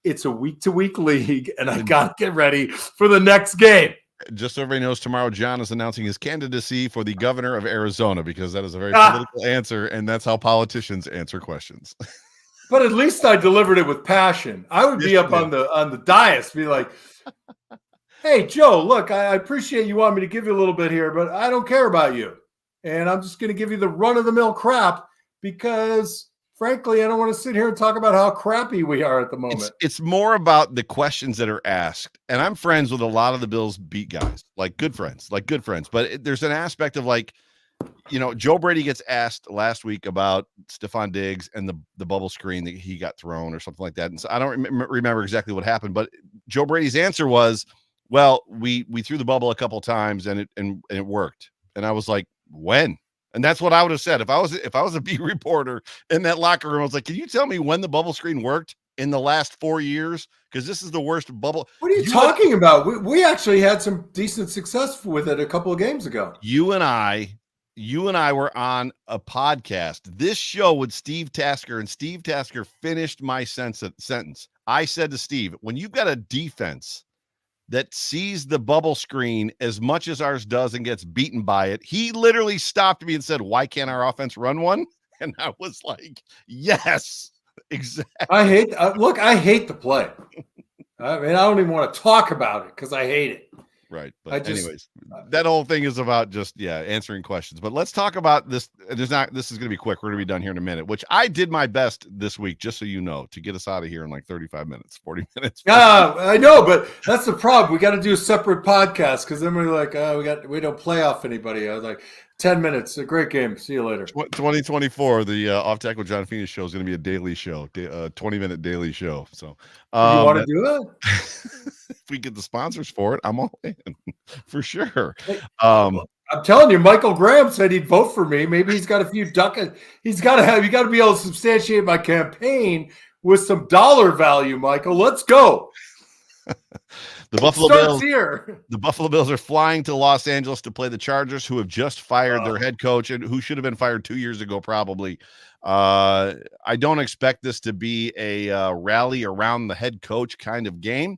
it's a week-to-week league and I got to get ready for the next game. Just so everybody knows, tomorrow John is announcing his candidacy for the governor of Arizona, because that is a very political answer, and that's how politicians answer questions. But at least I delivered it with passion. I would be up on the dais, be like, hey, Joe, look, I appreciate you want me to give you a little bit here, but I don't care about you. And I'm just going to give you the run-of-the-mill crap because, frankly, I don't want to sit here and talk about how crappy we are at the moment. It's more about the questions that are asked. And I'm friends with a lot of the Bills beat guys, like good friends. But there's an aspect of, like, Joe Brady gets asked last week about Stephon Diggs and the bubble screen that he got thrown or something like that. And so I don't remember exactly what happened, but Joe Brady's answer was, well, we threw the bubble a couple times and it worked. And I was like, when? And that's what I would have said. If I was a beat reporter in that locker room, I was like, can you tell me when the bubble screen worked in the last 4 years? Because this is the worst bubble. What are you talking about? We actually had some decent success with it a couple of games ago. You and I were on a podcast, this show with Steve Tasker, and Steve Tasker finished my sentence. I said to Steve, when you've got a defense that sees the bubble screen as much as ours does and gets beaten by it, he literally stopped me and said, why can't our offense run one? And I was like, yes, exactly. I hate the play. I mean, I don't even want to talk about it because I hate it. Right. But anyways, that whole thing is about just, answering questions. But let's talk about this. This is going to be quick. We're going to be done here in a minute, which I did my best this week, just so you know, to get us out of here in like 35 minutes, 40 minutes. I know, but that's the problem. We got to do a separate podcast because then we're like, we don't play off anybody. I was like, 10 minutes. A great game. See you later. 2024, the Off Tackle with John Fina show is going to be a daily show, 20-minute daily show. So you want to do that? If we get the sponsors for it, I'm all in for sure. I'm telling you, Michael Graham said he'd vote for me. Maybe he's got a few ducats. You got to be able to substantiate my campaign with some dollar value, Michael. Let's go. The Buffalo Starts Bills. here. The Buffalo Bills are flying to Los Angeles to play the Chargers, who have just fired their head coach and who should have been fired 2 years ago, probably. I don't expect this to be a rally around the head coach kind of game.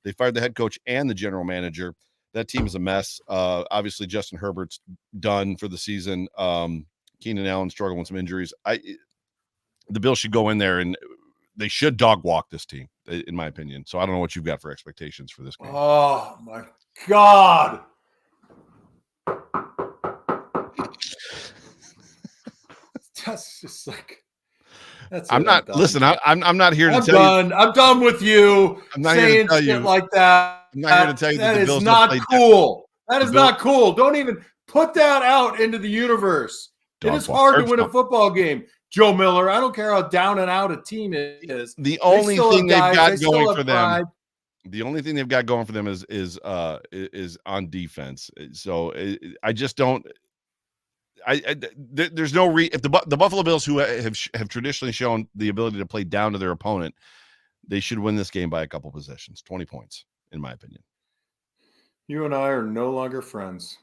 They fired the head coach and the general manager. That team is a mess. Obviously, Justin Herbert's done for the season. Keenan Allen struggling with some injuries. The Bills should go in there and they should dog walk this team, in my opinion. So I don't know what you've got for expectations for this game. Oh my God. That's just like, that's I'm not, listen, I'm not here to tell you. I'm done with you. I'm not here to tell you like that. I'm not here to tell you that the Bills is not cool. That is not cool. Don't even put that out into the universe. It is hard to win a football game. Joe Miller, I don't care how down and out a team is. The only thing they've got going for them, the only thing they've got going for them is on defense. So I just don't. There's no if the Buffalo Bills, who have traditionally shown the ability to play down to their opponent, they should win this game by a couple possessions, 20 points, in my opinion. You and I are no longer friends.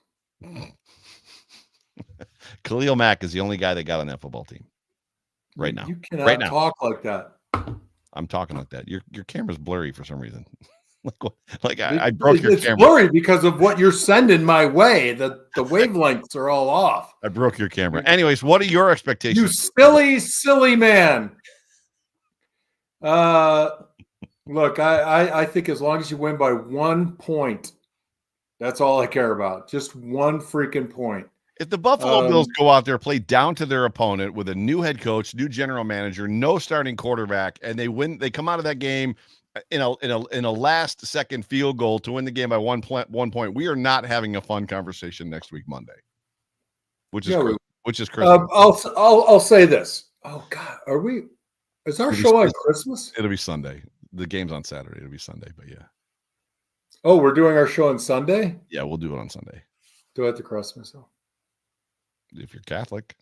Khalil Mack is the only guy that got on that football team right now. You cannot talk like that. I'm talking like that. Your camera's blurry for some reason. I broke your camera. It's blurry because of what you're sending my way. The wavelengths are all off. I broke your camera. Anyways, what are your expectations? You silly man. Look, I think as long as you win by 1 point, that's all I care about. Just one freaking point. If the Buffalo Bills go out there, play down to their opponent with a new head coach, new general manager, no starting quarterback, and they win, they come out of that game in a last second field goal to win the game by 1 point. We are not having a fun conversation next week, Monday, which is Christmas. I'll say this. Oh God, is our show on Christmas? It'll be Sunday. The game's on Saturday. It'll be Sunday, but yeah. Oh, we're doing our show on Sunday? Yeah, we'll do it on Sunday. Do I have to cross myself? If you're Catholic.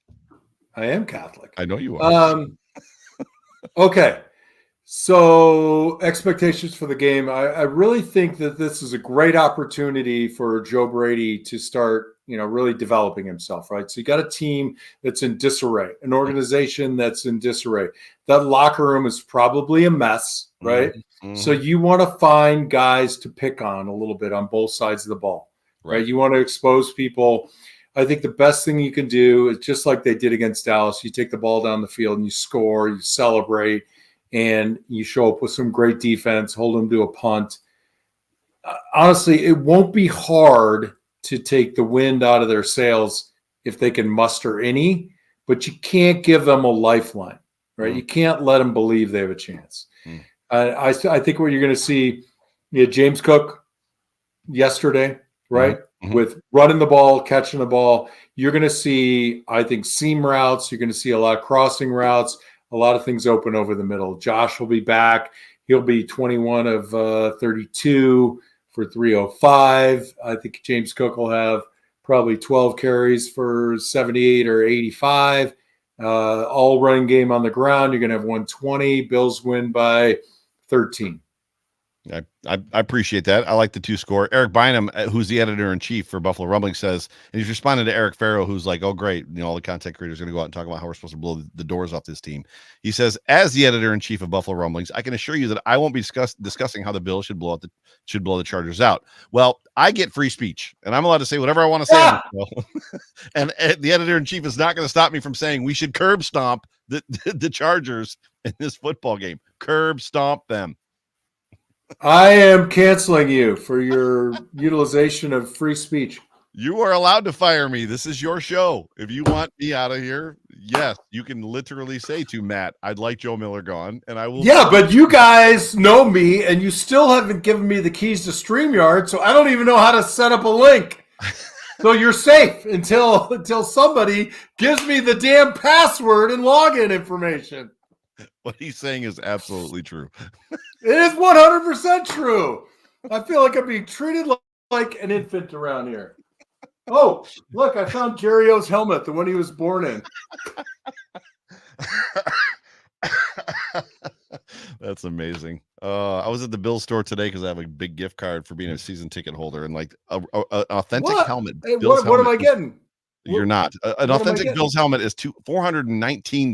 I am Catholic. I know you are. Okay. So expectations for the game. I really think that this is a great opportunity for Joe Brady to start, really developing himself, right? So you got a team that's in disarray, an organization that's in disarray. That locker room is probably a mess, right? Mm-hmm. So you want to find guys to pick on a little bit on both sides of the ball, right? You want to expose people. I think the best thing you can do is just like they did against Dallas. You take the ball down the field and you score, you celebrate, and you show up with some great defense, hold them to a punt. Honestly, it won't be hard to take the wind out of their sails if they can muster any, but you can't give them a lifeline, right? You can't let them believe they have a chance. I think what you're going to see, James Cook yesterday, right? With running the ball, catching the ball. You're going to see, I think, seam routes. You're going to see a lot of crossing routes, a lot of things open over the middle. Josh will be back. He'll be 21 of 32 for 305. I think James Cook will have probably 12 carries for 78 or 85. All running game on the ground. You're going to have 120. Bills win by 13. I appreciate that. I like the 2 score. Eric Bynum, who's the editor-in-chief for Buffalo Rumblings, says, and he's responding to Eric Farrell, who's like, oh, great, all the content creators are going to go out and talk about how we're supposed to blow the doors off this team. He says, as the editor-in-chief of Buffalo Rumblings, I can assure you that I won't be discussing how the Bills should blow the Chargers out. Well, I get free speech, and I'm allowed to say whatever I want to say. On the show. And the editor-in-chief is not going to stop me from saying we should curb stomp the Chargers in this football game. Curb stomp them. I am canceling you for your utilization of free speech. You are allowed to fire me. This is your show. If you want me out of here, yes, you can literally say to Matt, I'd like Joe Miller gone, and I will. Yeah, but you guys know me, and you still haven't given me the keys to StreamYard, so I don't even know how to set up a link. So you're safe until somebody gives me the damn password and login information. What he's saying is absolutely true. It is 100% true. I feel like I'm being treated like an infant around here. Oh, look, I found Gary O's helmet, the one he was born in. That's amazing. I was at the Bills store today because I have a big gift card for being a season ticket holder, and like an authentic What? helmet. Hey, Bill's what am I helmet getting? You're not. An what am I authentic getting? Bills helmet is $419.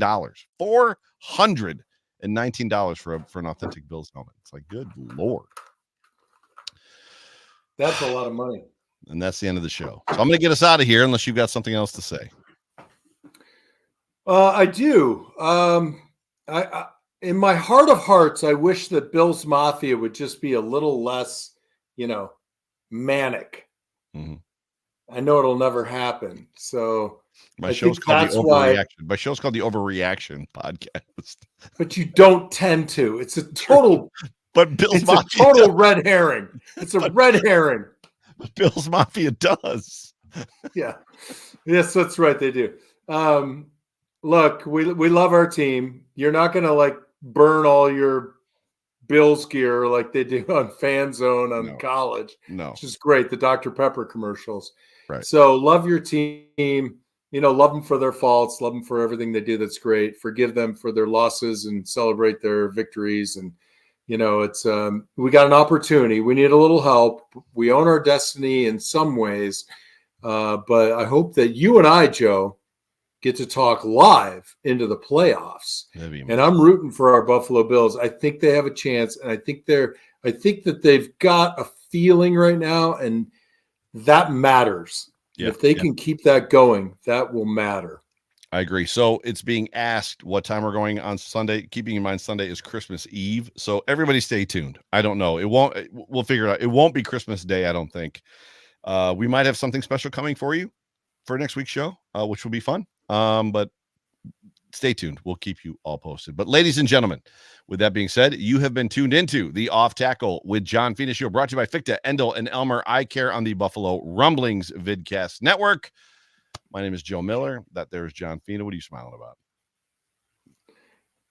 $419 for an authentic Bills helmet. It's like, good Lord. That's a lot of money. And that's the end of the show. So I'm going to get us out of here unless you've got something else to say. I do. I in my heart of hearts, I wish that Bill's Mafia would just be a little less, manic. Mm-hmm. I know it'll never happen. So my show's called the Overreaction. My show's called the Overreaction Podcast. But you don't tend to. It's a total. But Bill's Mafia a total red herring. It's a red herring. Bill's Mafia does. Yeah. Yes, that's right. They do. Look, we love our team. You're not going to burn all your Bills gear like they do on Fan Zone on college. No. Which is great. The Dr. Pepper commercials. Right. So love your team. Love them for their faults. Love them for everything they do. That's great. Forgive them for their losses and celebrate their victories. And, it's we got an opportunity. We need a little help. We own our destiny in some ways. But I hope that you and I, Joe, get to talk live into the playoffs. And I'm rooting for our Buffalo Bills. I think they have a chance, and I think that they've got a feeling right now, and that matters. Yeah, if they can keep that going, that will matter. I agree. So it's being asked what time we're going on Sunday. Keeping in mind Sunday is Christmas Eve. So everybody stay tuned. I don't know. We'll figure it out. It won't be Christmas Day, I don't think. We might have something special coming for you for next week's show, which will be fun. But stay tuned. We'll keep you all posted. But ladies and gentlemen, with that being said, you have been tuned into the Off Tackle with John Fina show, brought to you by Ficta, Endel, and Elmer Eye Care on the Buffalo Rumblings Vidcast Network. My name is Joe Miller. That there is John Fina. What are you smiling about?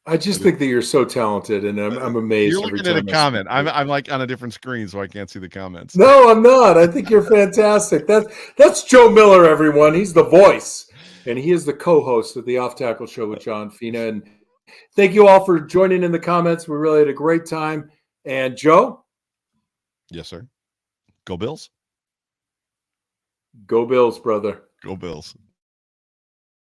I just think that you're so talented, and I'm amazed. You're looking at a comment. I'm like on a different screen, so I can't see the comments. No, I'm not. I think you're fantastic. That's Joe Miller, everyone. He's the voice, and he is the co-host of the Off Tackle Show with John Fina. And thank you all for joining in the comments. We really had a great time. And Joe? Yes, sir. Go Bills. Go Bills, brother. Go Bills.